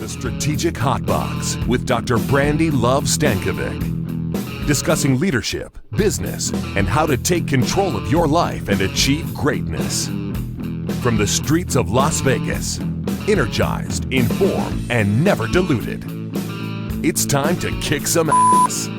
The Strategic Hotbox with Dr. Brandi Luv Stankovic. Discussing leadership, business, and how to take control of your life and achieve greatness. From the streets of Las Vegas, energized, informed, and never diluted. It's time to kick some ass.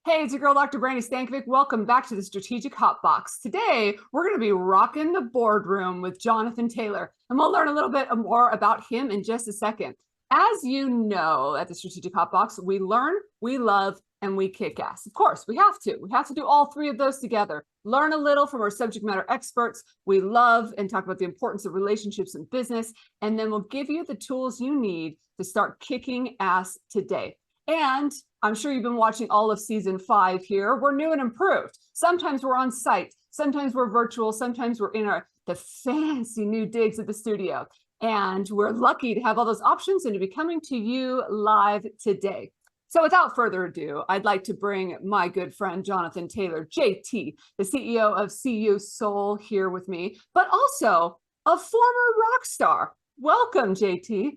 Hey, it's your girl, Dr. Brandi Stankovic. Welcome back to the Strategic Hotbox. Today, we're going to be rocking the boardroom with Jonathan Taylor, and we'll learn a little bit more about him in just a second. As you know, at the Strategic Hotbox, we learn, we love, and we kick ass. Of course, we have to. We have to do all three of those together. Learn a little from our subject matter experts. We love and talk about the importance of relationships and business, and then we'll give you the tools you need to start kicking ass today. And I'm sure you've been watching all of season 5 here. We're new and improved. Sometimes we're on site. Sometimes we're virtual. Sometimes we're in the fancy new digs at the studio. And we're lucky to have all those options and to be coming to you live today. So without further ado, I'd like to bring my good friend, Jonathan Taylor, JT, the CEO of CU Soul, here with me, but also a former rock star. Welcome, JT.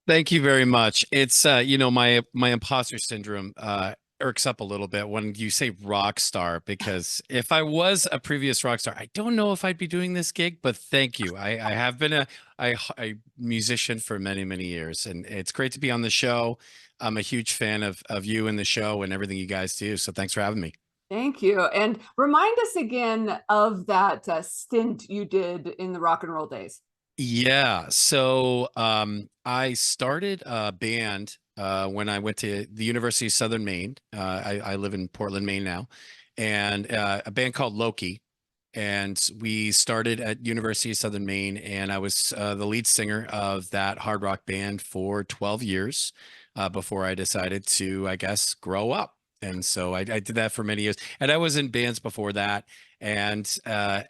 Thank you very much. It's my imposter syndrome irks up a little bit when you say rock star, because if I was a previous rock star, I don't know if I'd be doing this gig, but thank you. I have been a musician for many, many years, and it's great to be on the show. I'm a huge fan of you and the show and everything you guys do. So thanks for having me. Thank you. And remind us again of that stint you did in the rock and roll days. Yeah. So I started a band when I went to the University of Southern Maine. I live in Portland, Maine now, and a band called Loki. And we started at University of Southern Maine, and I was the lead singer of that hard rock band for 12 years before I decided to, I guess, grow up. And so I did that for many years, and I was in bands before that. And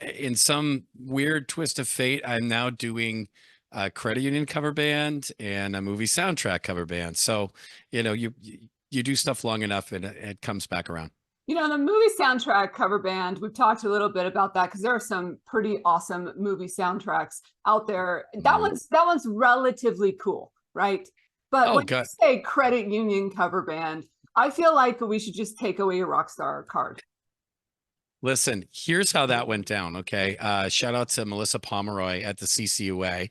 in some weird twist of fate, I'm now doing a credit union cover band and a movie soundtrack cover band. So, you do stuff long enough and it comes back around. The movie soundtrack cover band, we've talked a little bit about that because there are some pretty awesome movie soundtracks out there. That one's relatively cool, right? But when you say credit union cover band, I feel like we should just take away your rock star card. Listen, here's how that went down. Okay. Shout out to Melissa Pomeroy at the CCUA.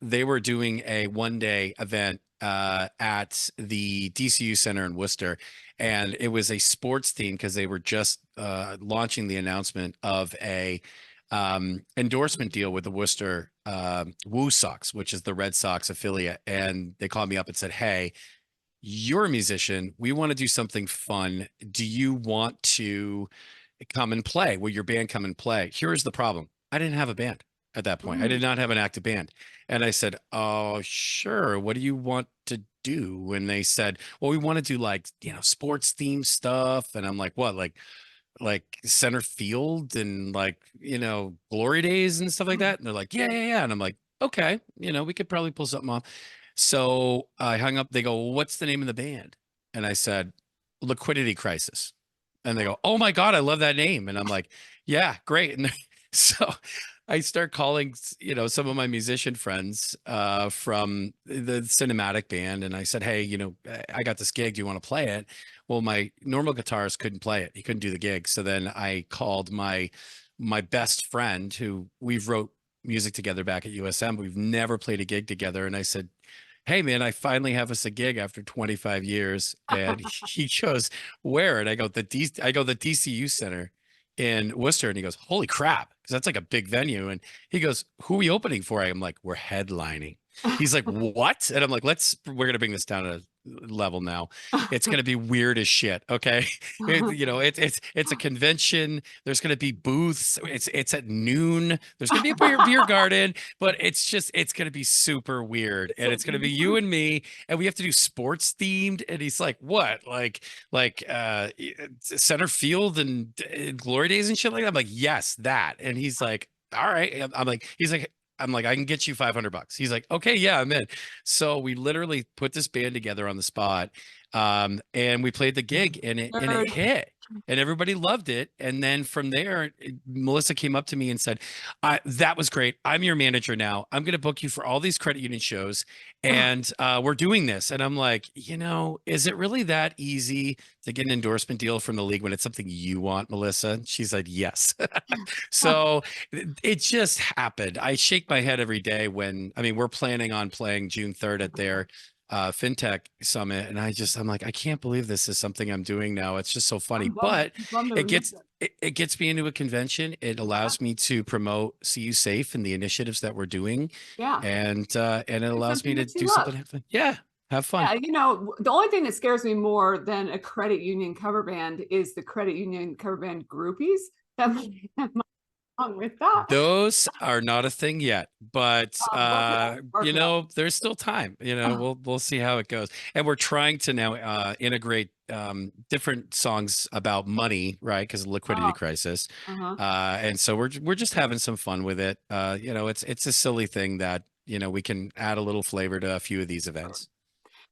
They were doing a one-day event at the DCU Center in Worcester, and it was a sports theme because they were just launching the announcement of a endorsement deal with the Worcester Woo Sox, which is the Red Sox affiliate. And they called me up and said, "Hey, you're a musician. We want to do something fun. Do you want to come and play? Will your band come and play?" Here's the problem. I didn't have a band at that point. I did not have an active band. And I said, "Oh, sure. What do you want to do?" And they said, "Well, we want to do sports themed stuff." And I'm like, "What? Like center field and glory days and stuff like that?" And they're like, yeah. And I'm like, "Okay, we could probably pull something off." So I hung up. They go, "Well, what's the name of the band?" And I said, "Liquidity Crisis." And they go, "Oh my God, I love that name." And I'm like, "Yeah, great." And so I start calling, some of my musician friends from the cinematic band. And I said, "Hey, I got this gig. Do you want to play it?" Well, my normal guitarist couldn't play it. He couldn't do the gig. So then I called my best friend, who we've wrote music together back at USM. We've never played a gig together. And I said, "Hey man, I finally have us a gig after 25 years. And he goes, "Where?" And I go, the DCU Center in Worcester. And he goes, "Holy crap." Cause that's like a big venue. And he goes, "Who are we opening for?" I'm like, "We're headlining." He's like, "What?" And I'm like, we're going to bring this down a level now. It's going to be weird as shit. Okay. It's a convention. There's going to be booths. It's at noon. There's going to be a beer garden, but it's going to be super weird. And it's going to be you and me, and we have to do sports themed. And he's like, "What? Like center field and glory days and shit like that?" I'm like, "Yes, that." And he's like, "All right." I'm like, "I can get you $500. He's like, "Okay, yeah, I'm in." So we literally put this band together on the spot, and we played the gig, and it hit. and everybody loved it. And then from there, Melissa came up to me and said, that was great. I'm your manager now. I'm going to book you for all these credit union shows. And we're doing this. And I'm like, is it really that easy to get an endorsement deal from the league when it's something you want, Melissa? And she said, yes. So it just happened. I shake my head every day we're planning on playing June 3rd at their fintech summit. And I'm like, I can't believe this is something I'm doing now. It's just so funny, but it gets me into a convention. It allows me to promote See You Safe and the initiatives that we're doing. Yeah. And it allows me to do something. Yeah. Have fun. Yeah, the only thing that scares me more than a credit union cover band is the credit union cover band groupies. That might wrong with that. Those are not a thing yet, but there's still time. We'll see how it goes. And we're trying to now integrate different songs about money, right? Because of the liquidity crisis. And so we're just having some fun with it. It's a silly thing that we can add a little flavor to a few of these events.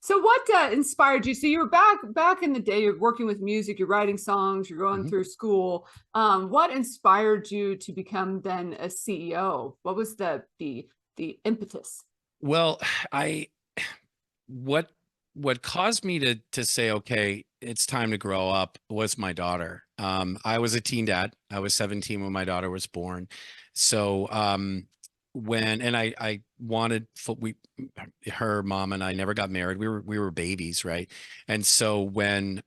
So what inspired you? So you were back in the day, you're working with music, you're writing songs, you're going through school. What inspired you to become then a CEO? What was the impetus? Well, what caused me to say, okay, it's time to grow up was my daughter. I was a teen dad. I was 17 when my daughter was born. So I wanted her mom and I never got married. We were babies, right? And so when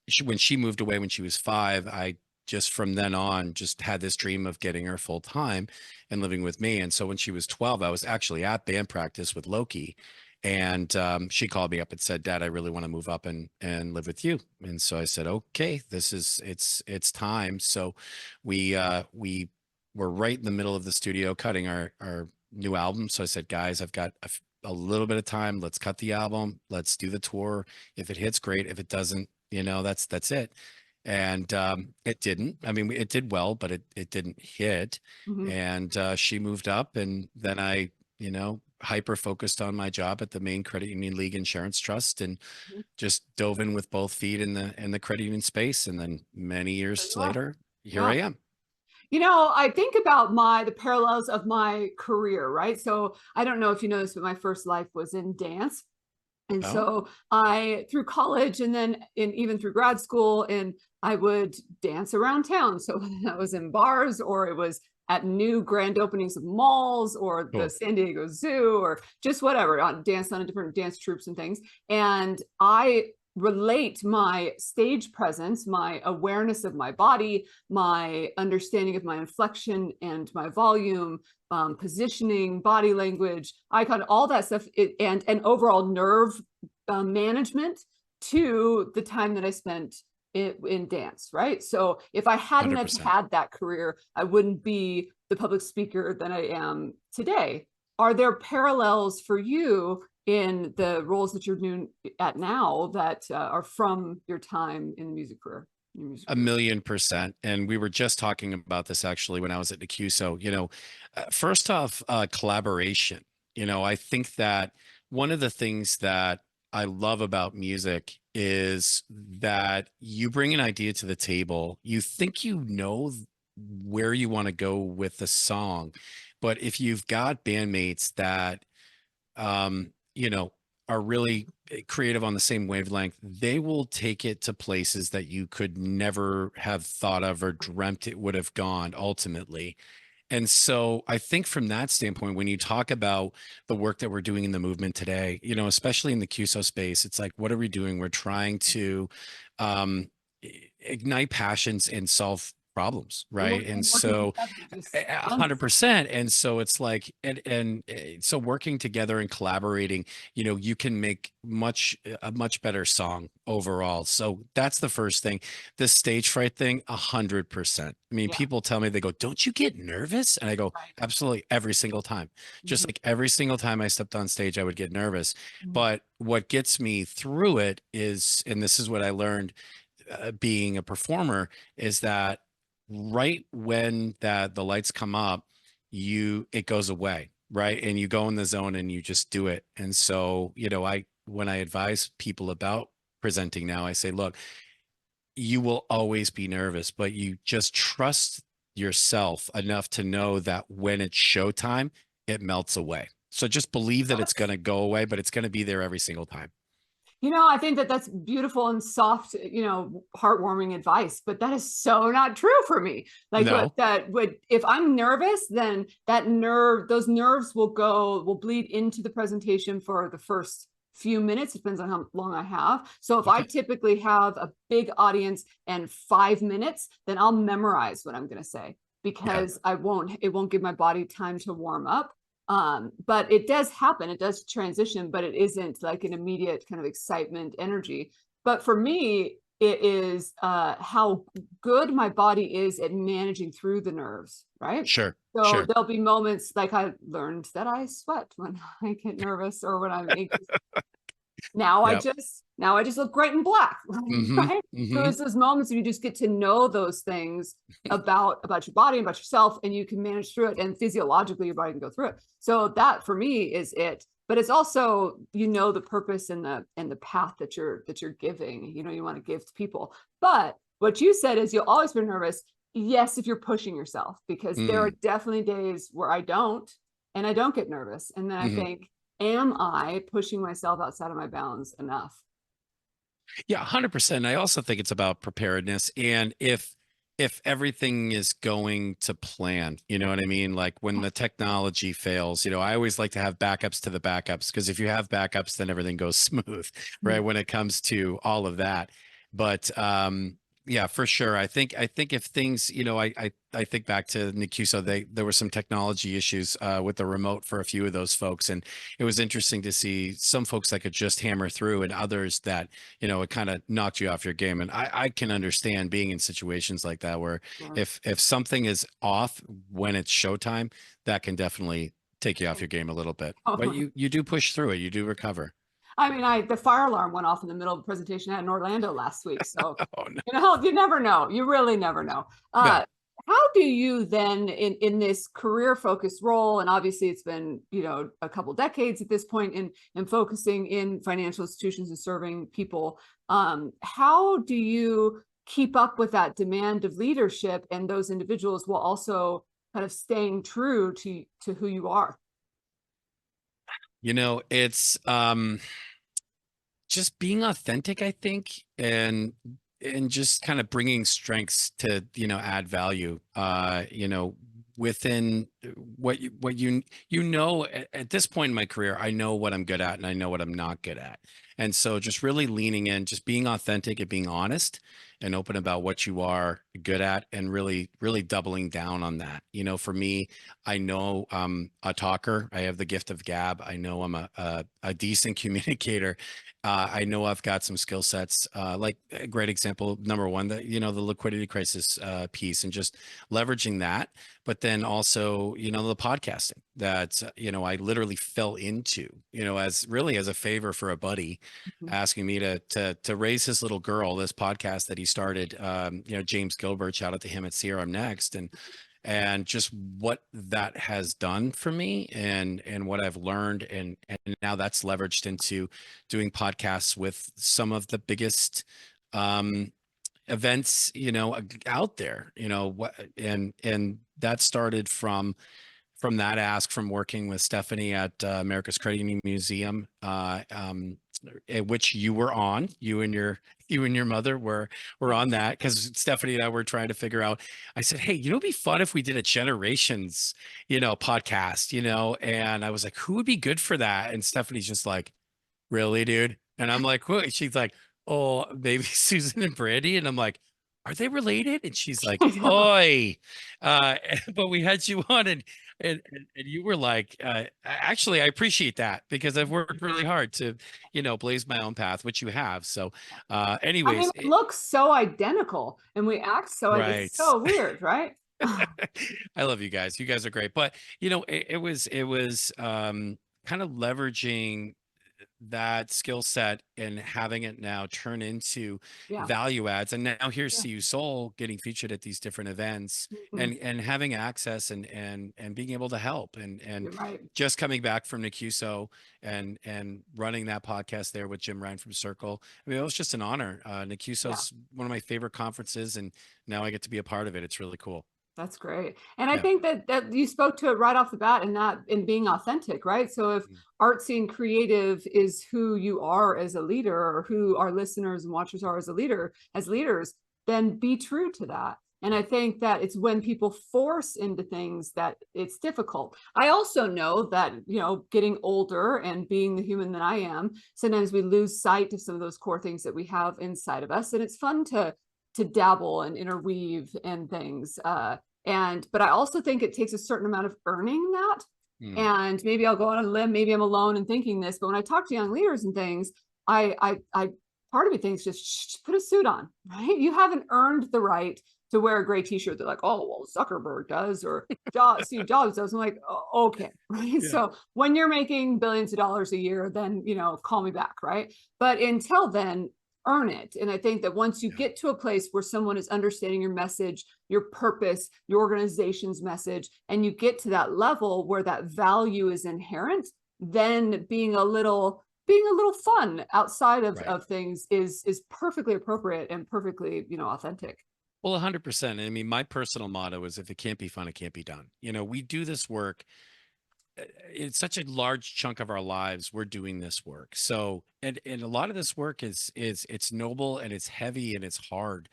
she moved away when she was 5, I just from then on just had this dream of getting her full time and living with me. And so when she was 12, I was actually at band practice with Loki, and she called me up and said, "Dad, I really want to move up and live with you." And so I said, "Okay, it's time." So we were right in the middle of the studio cutting our new album. So I said, "Guys, I've got a little bit of time. Let's cut the album. Let's do the tour. If it hits, great. If it doesn't, that's it." And it didn't. I mean, it did well, but it didn't hit. And she moved up, and then I, hyper focused on my job at the Maine Credit Union League Insurance Trust, and just dove in with both feet in the credit union space. And then many years later, here I am. I think about the parallels of my career, right? So I don't know if you know this, but my first life was in dance. And so through college and then even through grad school, and I would dance around town. So that was in bars, or it was at new grand openings of malls, or the San Diego Zoo, or just whatever, danced on different dance troupes and things. And I relate my stage presence, my awareness of my body, my understanding of my inflection and my volume, positioning, body language, icon, all that stuff, and overall nerve management to the time that I spent in dance, right? So if I hadn't have had that career, I wouldn't be the public speaker that I am today. Are there parallels for you in the roles that you're doing at now that are from your time in the music career? 1,000,000%. And we were just talking about this actually when I was at the CUSO. First off, collaboration. I think that one of the things that I love about music is that you bring an idea to the table. You think where you want to go with the song, but if you've got bandmates that are really creative on the same wavelength, they will take it to places that you could never have thought of or dreamt it would have gone ultimately. And so I think from that standpoint, when you talk about the work that we're doing in the movement today, especially in the CUSO space, it's like, what are we doing? We're trying to ignite passions and solve problems, right? And so 100%. And so it's like, and so working together and collaborating, you can make a much better song overall. So that's the first thing. The stage fright thing, 100%. I mean, people tell me, they go, "Don't you get nervous?" And I go, absolutely, every single time. Just like every single time I stepped on stage, I would get nervous. But what gets me through it is, and this is what I learned being a performer, is that right when the lights come up, it goes away, right? And you go in the zone and you just do it. And so, when I advise people about presenting now, I say, look, you will always be nervous, but you just trust yourself enough to know that when it's showtime, it melts away. So just believe that it's going to go away, but it's going to be there every single time. I think that that's beautiful and soft, heartwarming advice, but that is so not true for me. Like No. if I'm nervous, then those nerves will bleed into the presentation for the first few minutes. It depends on how long I have. So if I typically have a big audience and 5 minutes, then I'll memorize what I'm going to say because it won't give my body time to warm up. But it does happen, it does transition, but it isn't like an immediate kind of excitement energy. But for me, it is how good my body is at managing through the nerves, right? Sure. So Sure. there'll be moments like I learned that I sweat when I get nervous or when I'm anxious. Now I just look great in black, right? So it's those moments where you just get to know those things about your body and about yourself, and you can manage through it, and physiologically your body can go through it. So that for me is it. But it's also, the purpose and the path that you're giving, you want to give to people. But what you said is you'll always be nervous. Yes, if you're pushing yourself, because there are definitely days where I don't get nervous. And then I think, am I pushing myself outside of my bounds enough? Yeah, 100%. I also think it's about preparedness. And if everything is going to plan, you know what I mean? Like when the technology fails, I always like to have backups to the backups, because if you have backups, then everything goes smooth, right? When it comes to all of that. But yeah, for sure. I think if things, I think back to Nicuso, there were some technology issues with the remote for a few of those folks. And it was interesting to see some folks that could just hammer through, and others that, it kind of knocked you off your game. And I can understand being in situations like that, where if something is off when it's showtime, that can definitely take you off your game a little bit. But you do push through it. You do recover. I mean, the fire alarm went off in the middle of the presentation in Orlando last week. So, Oh, no. you never know. You really never know. No. How do you then, in this career focused role, and obviously it's been, a couple decades at this point in focusing in financial institutions and serving people, how do you keep up with that demand of leadership and those individuals while also kind of staying true to who you are? It's just being authentic, I think, and just kind of bringing strengths to, add value, within what at this point in my career, I know what I'm good at and I know what I'm not good at. And so just really leaning in, just being authentic and being honest and open about what you are good at, and really, really doubling down on that. For me, I know I'm a talker. I have the gift of gab. I know I'm a decent communicator. I know I've got some skill sets, like a great example, number one, the liquidity crisis piece, and just leveraging that. But then also, the podcasting that, I literally fell into, as a favor for a buddy, asking me to raise his little girl, this podcast that he started, James Gilbert, shout out to him at CRM Next. And just what that has done for me, and what I've learned. And now that's leveraged into doing podcasts with some of the biggest events, out there, and that started from that ask, from working with Stephanie at America's Credit Union Museum, which you were on, you and your mother were on that, because Stephanie and I were trying to figure out. I said, hey, it'd be fun if we did a generations, podcast, and I was like, who would be good for that? And Stephanie's just like, really, dude? And I'm like, what? She's like, oh, maybe Susan and Brandi. And I'm like, are they related? And she's like, oi. But we had you on, and you were like, actually, I appreciate that, because I've worked really hard to, blaze my own path, which you have. So anyways, it looks so identical and we act so, right. it's so weird, right? I love you guys. You guys are great. But, it was kind of leveraging that skill set and having it now turn into Yeah. value adds. And now here's Yeah. CU Soul getting featured at these different events Mhm. and having access and being able to help and You're right. just coming back from NICUSO and running that podcast there with Jim Ryan from Circle. I mean, it was just an honor. Yeah. NICUSO's one of my favorite conferences, and now I get to be a part of it. It's really cool. That's great. And I Yeah. think that you spoke to it right off the bat and that in being authentic, right? So if Mm. artsy and creative is who you are as a leader, or who our listeners and watchers are as a leader, as leaders, then be true to that. And I think that it's when people force into things that it's difficult. I also know that, you know, getting older and being the human that I am, sometimes we lose sight of some of those core things that we have inside of us. And it's fun to dabble and interweave and things. But I also think it takes a certain amount of earning that. Mm. And maybe I'll go on a limb, maybe I'm alone in thinking this, but when I talk to young leaders and things, I part of me thinks just put a suit on, right? You haven't earned the right to wear a gray t-shirt. They're like, oh, well, Zuckerberg does, or Steve Jobs does. I'm like, oh, okay, right? Yeah. So when you're making billions of dollars a year, then, you know, call me back, right? But until then, earn it. And I think that once you get to a place where someone is understanding your message, your purpose, your organization's message, and you get to that level where that value is inherent, then being a little fun outside of, Right. of things is perfectly appropriate and perfectly, you know, authentic. Well, 100%. I mean, my personal motto is if it can't be fun, it can't be done. You know, we do this work. It's such a large chunk of our lives. We're doing this work. So, and a lot of this work is it's noble and it's heavy and it's hard.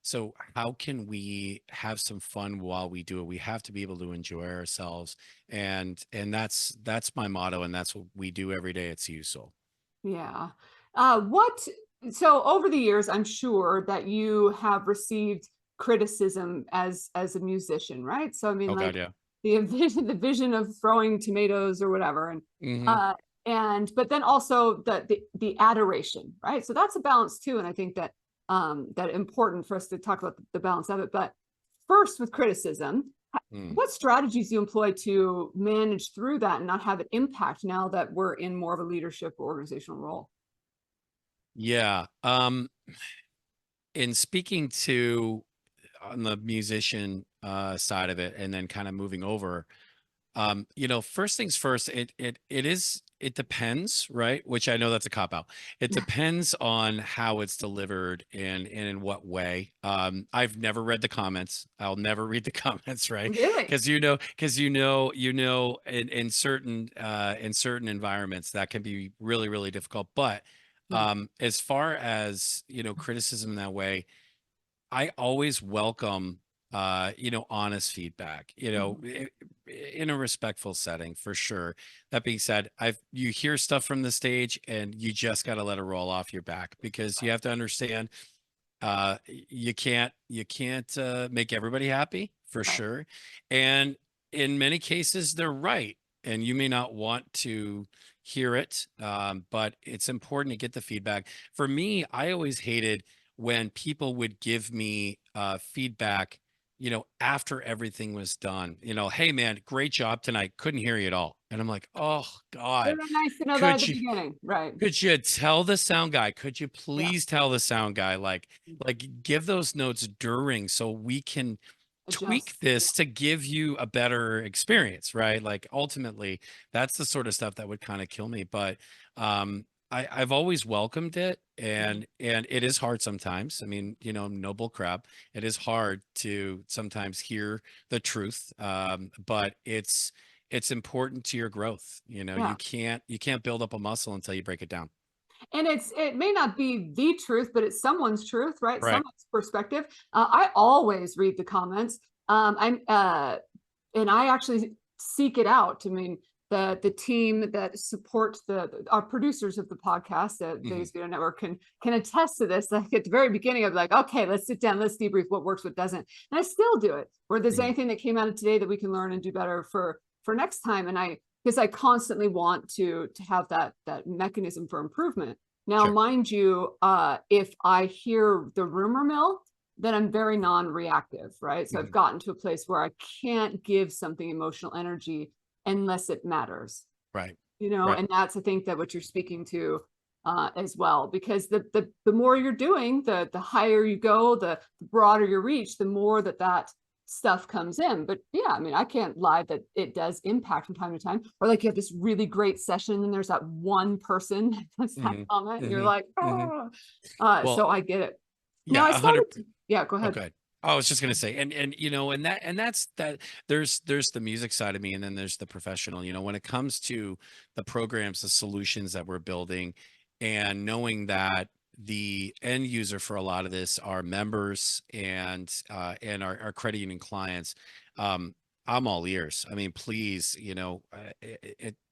So how can we have some fun while we do it? We have to be able to enjoy ourselves. And that's my motto. And that's what we do every day at CU Soul. Yeah. So over the years, I'm sure that you have received criticism as a musician, right? So I mean, Oh God, like yeah. the vision of throwing tomatoes or whatever, Hmm. and but then also the adoration, right? So that's a balance too, and I think that that important for us to talk about the balance of it. But first, with criticism, Mm. what strategies do you employ to manage through that and not have it impact now that we're in more of a leadership or organizational role? Yeah. In speaking to on the musician side of it and then kind of moving over, you know, first things first, it depends, right? Which I know that's a cop out. It depends on how it's delivered and in what way. I've never read the comments. I'll never read the comments, right? Really? Because in certain environments that can be really, really difficult. But Yeah. as far as, you know, criticism that way, I always welcome you know, honest feedback, you know, Mhm. in a respectful setting for sure. That being said, you hear stuff from the stage and you just got to let it roll off your back because you have to understand you can't make everybody happy for Right. sure. And in many cases they're right and you may not want to hear it, but it's important to get the feedback. For me, I always hated when people would give me feedback, you know, after everything was done. You know, hey man, great job tonight, couldn't hear you at all. And I'm like, oh Would God, have been nice to know that at could the you beginning. Right. could you tell the sound guy? Could you Yeah. please tell the sound guy, like give those notes during so we can tweak Adjust. Yeah. this to give you a better experience, right? Like ultimately, that's the sort of stuff that would kind of kill me. But I've always welcomed it, Mhm. and it is hard sometimes. I mean, you know, no bull crap. It is hard to sometimes hear the truth, but it's important to your growth. You know, Yeah. you can't build up a muscle until you break it down. And it may not be the truth, but it's someone's truth, right? Right. Someone's perspective. I always read the comments. And I actually seek it out. I mean, the team that supports our producers of the podcast, the Hmm. Vegas Video Network, can attest to this. Like at the very beginning, I'd be like, okay, let's sit down, let's debrief what works, what doesn't, and I still do it. Where there's Hmm. anything that came out of today that we can learn and do better for next time, and because I constantly want to have that mechanism for improvement. Now, Sure. mind you, if I hear the rumor mill, then I'm very non-reactive, right? So I've Hmm. gotten to a place where I can't give something emotional energy unless it matters. Right. you know, Right. and that's, I think, that what you're speaking to as well, because the more you're doing, the higher you go, the broader your reach, the more that stuff comes in. But yeah, I mean, I can't lie that it does impact from time to time. Or like you have this really great session and there's that one person that puts that Hmm. comment and you're Hmm. like, Hmm. oh. Well, So I get it. Now I yeah, 100. started yeah, go Oh, ahead. good. I was just gonna say, and you know, and that's that. There's the music side of me, and then there's the professional. You know, when it comes to the programs, the solutions that we're building, and knowing that the end user for a lot of this are members and our credit union clients. Um, I'm all ears. I mean, please, you know,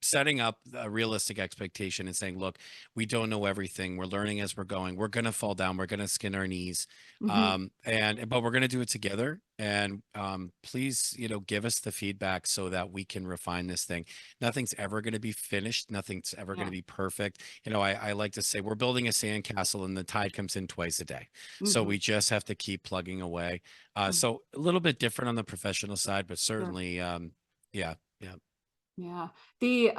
setting up a realistic expectation and saying, look, we don't know everything. We're learning as we're going. We're gonna fall down. We're gonna skin our knees, Hmm. and but we're going to do it together. And please, you know, give us the feedback so that we can refine this thing. Nothing's ever going to be finished. Nothing's ever going Yeah. to be perfect. You know, I like to say we're building a sandcastle and the tide comes in twice a day, so Hmm. we just have to keep plugging away. Hmm. So a little bit different on the professional side, but Sure. certainly yeah, yeah. Yeah. The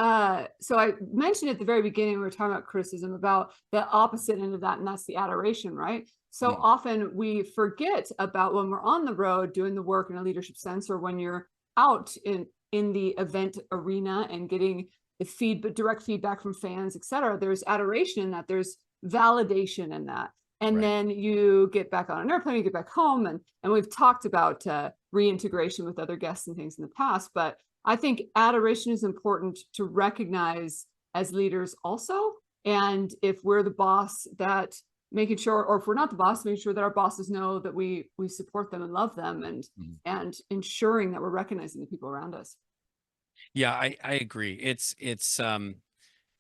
so I mentioned at the very beginning, we were talking about criticism, about the opposite end of that, and that's the adoration, right? So Mm, often we forget about when we're on the road doing the work in a leadership sense, or when you're out in the event arena and getting the direct feedback from fans, et cetera. There's adoration in that, there's validation in that. And right. then you get back on an airplane, you get back home, and we've talked about reintegration with other guests and things in the past, but I think adoration is important to recognize as leaders also. And if we're the boss, that making sure, or if we're not the boss, making sure that our bosses know that we support them and love them, Mhm. and ensuring that we're recognizing the people around us. Yeah, I agree. It's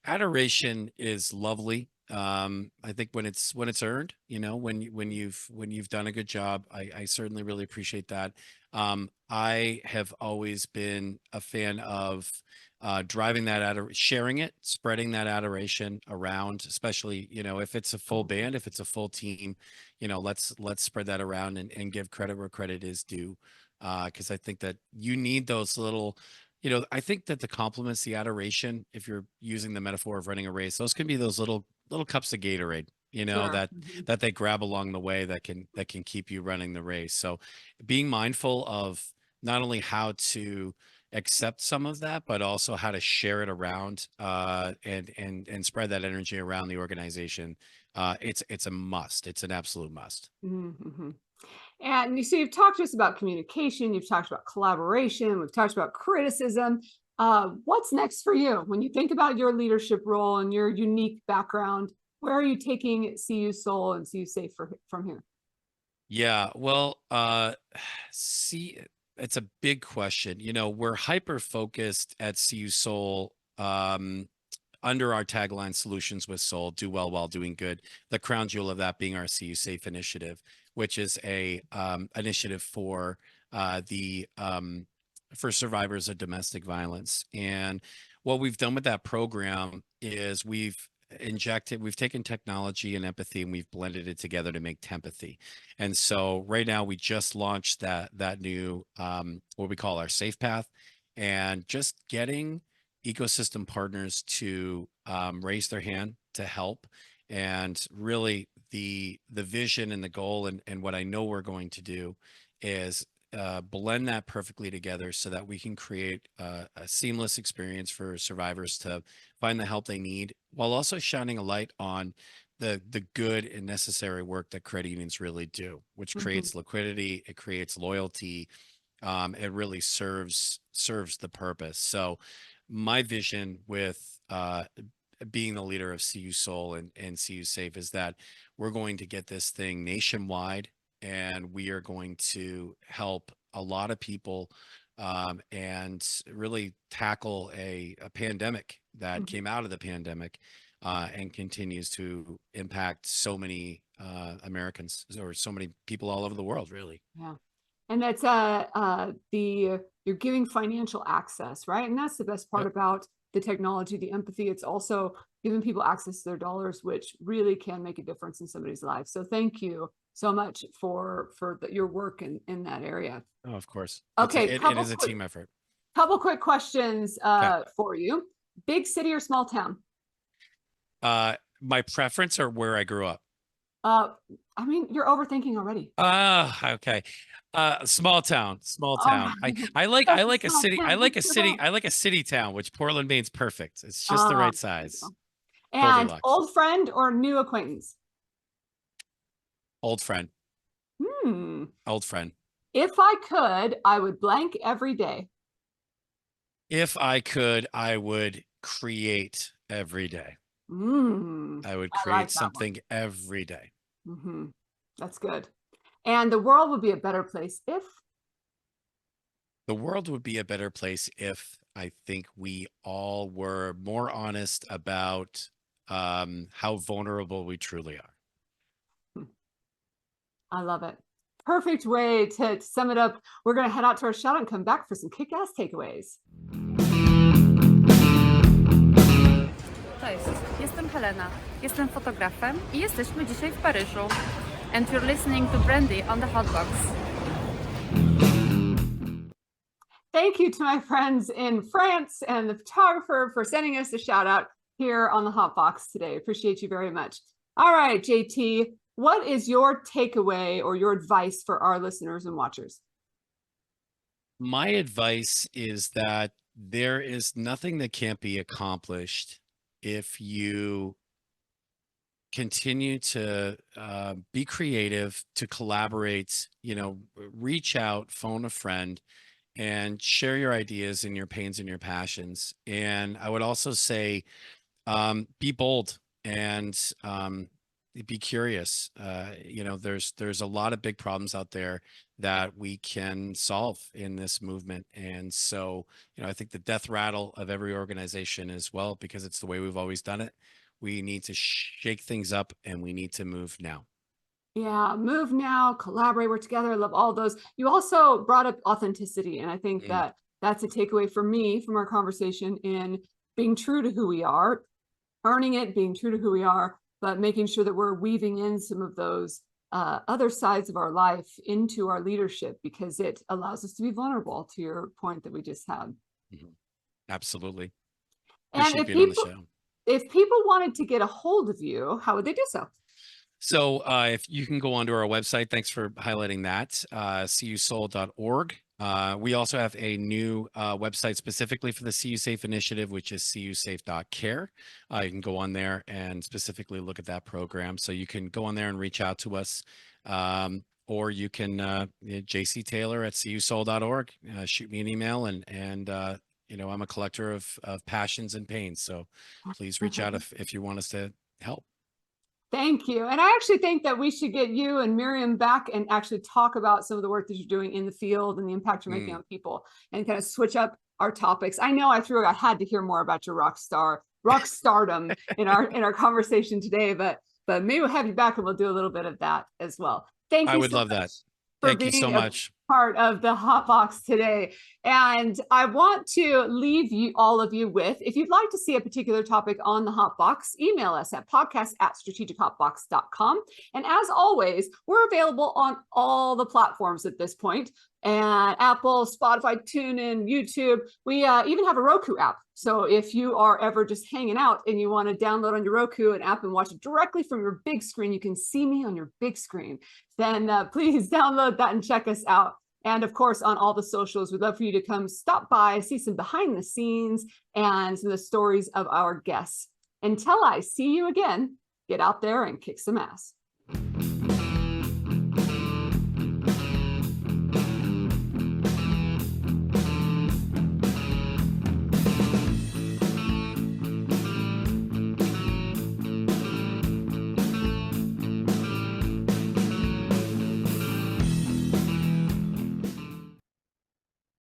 adoration is lovely. I think when it's earned, you know, when you've done a good job, I certainly really appreciate that. I have always been a fan of driving that sharing it, spreading that adoration around, especially, you know, if it's a full band, if it's a full team, you know, let's spread that around and give credit where credit is due. Because I think that you need those little, you know, I think that the compliments, the adoration, if you're using the metaphor of running a race, those can be those little cups of Gatorade, you know, Sure. that that they grab along the way that can keep you running the race. So being mindful of not only how to accept some of that, but also how to share it around and spread that energy around the organization. It's a must. It's an absolute must. Mm-hmm. And you see, you've talked to us about communication, you've talked about collaboration, we've talked about criticism. What's next for you when you think about your leadership role and your unique background? Where are you taking CU Soul and CU Safe from here? Yeah, well, see, it's a big question. You know, we're hyper focused at CU Soul under our tagline solutions with soul, do well while doing good. The crown jewel of that being our CU Safe initiative, which is a initiative the for survivors of domestic violence. And what we've done with that program is we've taken technology and empathy and we've blended it together to make tempathy. And so right now we just launched that new what we call our safe path, and just getting ecosystem partners to raise their hand to help. And really the vision and the goal and what I know we're going to do is blend that perfectly together so that we can create a seamless experience for survivors to find the help they need, while also shining a light on the good and necessary work that credit unions really do, which Mhm. creates liquidity, it creates loyalty, it really serves the purpose. So my vision with being the leader of CU Soul and CU Safe is that we're going to get this thing nationwide, and we are going to help a lot of people and really tackle a pandemic that Mhm. came out of the pandemic and continues to impact so many Americans, or so many people all over the world, really. Yeah. And that's the you're giving financial access, right? And that's the best part Yep. about the technology, the empathy. It's also giving people access to their dollars, which really can make a difference in somebody's life. So thank you so much for your work in that area. Oh, of course. Okay, It is a team effort. couple quick questions Okay. for you. Big city or small town? My preference or where I grew up? I mean, you're overthinking already. Okay. Small town, small All town. right. I Such like a small city. I town. like a city. I like a city town, which Portland, Maine's perfect. It's just the Ah, right there you size. go. And Goldilocks. old friend or new acquaintance? Old friend. Hmm. Old friend. If I could, I would blank every day. If I could, I would create every day. I would I create like that one. something every day. That's good. And the world would be a better place if. The world would be a better place if I think we all were more honest about how vulnerable we truly are. I love it. Perfect way to sum it up. We're going to head out to our shout and come back for some kick-ass takeaways. Cześć, jestem Helena, jestem fotografem i jesteśmy dzisiaj w Paryżu. And you're listening to Brandi on the Hotbox. Thank you to my friends in France and the photographer for sending us a shout out here on the Hotbox today. Appreciate you very much. All right, JT, what is your takeaway or your advice for our listeners and watchers? My advice is that there is nothing that can't be accomplished if you continue to be creative, to collaborate, reach out, phone a friend, and share your ideas and your pains and your passions. And I would also say, be bold and be curious. There's a lot of big problems out there that we can solve in this movement. And so, I think the death rattle of every organization as well, because it's the way we've always done it. We need to shake things up and we need to move now. Yeah, move now, collaborate, work together. I love all those. You also brought up authenticity. And I think that that's a takeaway for me from our conversation in being true to who we are, earning it, being true to who we are, but making sure that we're weaving in some of those other sides of our life into our leadership, because it allows us to be vulnerable, to your point that we just had. Absolutely. And if people wanted to get a hold of you, how would they do so? So if you can go onto our website, thanks for highlighting that, cusoul.org. We also have a new website specifically for the CU Safe initiative, which is cusafe.care. You can go on there and specifically look at that program. So you can go on there and reach out to us, or you can jctaylor@cusoul.org. Shoot me an email, and I'm a collector of passions and pains. So please reach out if you want us to help. Thank you. And I actually think that we should get you and Miriam back and actually talk about some of the work that you're doing in the field and the impact you're making on people, and kind of switch up our topics. I know I had to hear more about your rock stardom in our conversation today, but maybe we'll have you back and we'll do a little bit of that as well. Thank you. I would love that. Thank you so much. Part of the Hotbox today. And I want to leave all of you with, if you'd like to see a particular topic on the Hotbox, email us at podcast@strategichotbox.com. And as always, we're available on all the platforms at this point, and Apple, Spotify, TuneIn, YouTube. We even have a Roku app. So if you are ever just hanging out and you want to download on your Roku an app and watch it directly from your big screen, you can see me on your big screen, then please download that and check us out. And of course, on all the socials, we'd love for you to come stop by, see some behind the scenes and some of the stories of our guests. Until I see you again, get out there and kick some ass.